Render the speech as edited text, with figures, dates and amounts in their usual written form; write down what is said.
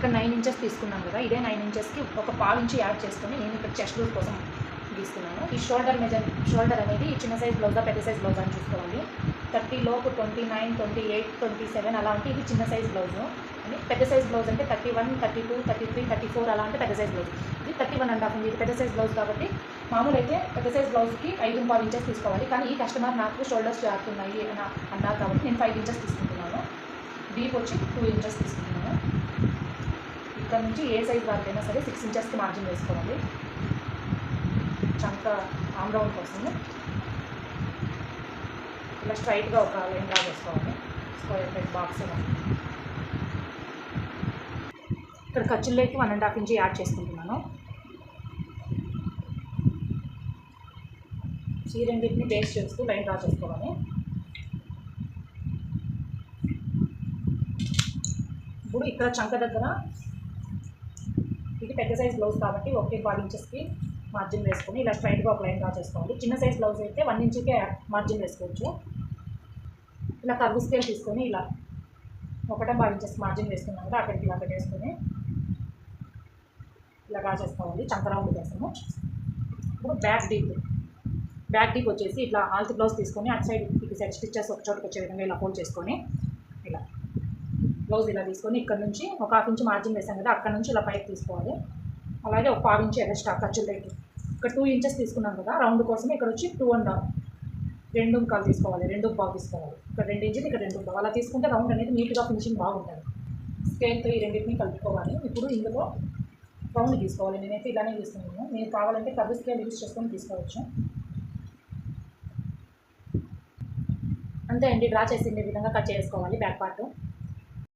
ఇక్కడ 9 ఇంచెస్ తీసుకున్నాను కదా, ఇదే 9 ఇంచెస్కి ఒక 1/4 ఇంచ్ యాడ్ చేసుకొని నేను ఇక్కడ చెస్ట్ లూజ్ కోసం గీస్తున్నాను. ఈ షోల్డర్ అనేది చిన్న సైజ్ బ్లౌజా పెద్ద సైజ్ బ్లౌజా అని చూసుకోవాలి. 30 లోపు 29, 28, 27 అలా ఉంటే ఇది చిన్న సైజ్ బ్లౌజు. అని పెద్ద సైజ్ బ్లౌజ్ అంటే 31, 32, 33, 34 అలా అంటే పెద్ద సైజ్ బ్లౌజ్. ఇది 31.5 ఉంది. ఇది పెద్ద సైజ్ బ్లౌజ్ కాబట్టి మామూలు అయితే పెద్ద సైజ్ బ్లౌజ్కి 5.25 ఇంచెస్ తీసుకోవాలి. కానీ ఈ కస్టమర్ నాకు షోల్డర్స్ జారుతున్నాయి అని అన్నారు కాబట్టి నేను 5 ఇంచెస్ తీసుకుంటున్నాను. డీప్ వచ్చి 2 ఇంచెస్ తీసుకుంటున్నాను. ఇక్కడ నుంచి ఏ సైజ్ వారికైనా సరే 6 ఇంచెస్కి మార్జిన్ వేసుకోవాలి. చంక ఆమ్ రౌండ్ కోసం ఇలా స్ట్రైట్గా ఒక లైన్ డ్రా చేసుకోవాలి. స్క్వేర్ టైప్ బాక్స్ ఇక్కడ ఖర్చుల్లోకి 1.5 ఇంచ్ యాడ్ చేసుకుంటున్నాను. ఈ రెండింటిని బేస్ చేస్తూ లైన్ డ్రా చేసుకోవాలి. ఇప్పుడు ఇక్కడ చంక దగ్గర ఇది పెద్ద సైజ్ బ్లౌజ్ కాబట్టి 1.5 ఇంచెస్కి మార్జిన్ వేసుకొని ఇలా స్ట్రైట్గా ఒక లైన్ డ్రా చేసుకోవాలి. చిన్న సైజ్ బ్లౌజ్ అయితే 1 ఇంచుకే మార్జిన్ వేసుకోవచ్చు. ఇలా కర్వ్ స్కేల్ తీసుకొని ఇలా 1.5 ఇంచెస్ మార్జిన్ వేసుకున్నాం కదా, అక్కడికి ఇలా పెట్టేసుకొని ఇలా డ్రా చేసుకోవాలి. చంక రౌండ్ చేస్తాము. ఇప్పుడు బ్యాక్ డీప్ వచ్చేసి ఇట్లా ఆల్త్ బ్లౌజ్ తీసుకొని అటు సైడ్ ఇటు సైడ్ స్టిచ్చెస్ ఒక చోటుకు వచ్చే విధంగా ఇలా ఫోల్డ్ చేసుకొని ఇలా బ్లౌజ్ ఇలా తీసుకొని ఇక్కడ నుంచి ఒక 1/2 ఇంచ్ మార్జిన్ వేసాం కదా, అక్కడ నుంచి ఇలా పైకి తీసుకోవాలి. అలాగే ఒక 1/4 ఇంచ్ ఎక్స్ట్రా ఖర్చులకి ఇక్కడ 2 ఇంచెస్ తీసుకున్నాం కదా, రౌండ్ కోసం ఇక్కడ వచ్చి 2.5 2.25 తీసుకోవాలి. 2.5 తీసుకోవాలి. ఇక్కడ 2 ఇంచులు ఇక్కడ 2.5 అలా తీసుకుంటే రౌండ్ అనేది నీట్గా ఫినిషింగ్ బాగుంటుంది. స్కేల్తో ఈ రెండింటిని కలుపుకోవాలి. ఇప్పుడు ఇందులో రౌండ్ తీసుకోవాలి. నేనైతే ఇలానే తీసుకున్నాను. మీరు కావాలంటే కర్వ్ స్కేల్ యూజ్ చేసుకొని తీసుకోవచ్చు. అంతే అండి, డ్రా చేసిండే విధంగా కట్ చేసుకోవాలి బ్యాక్ పార్ట్.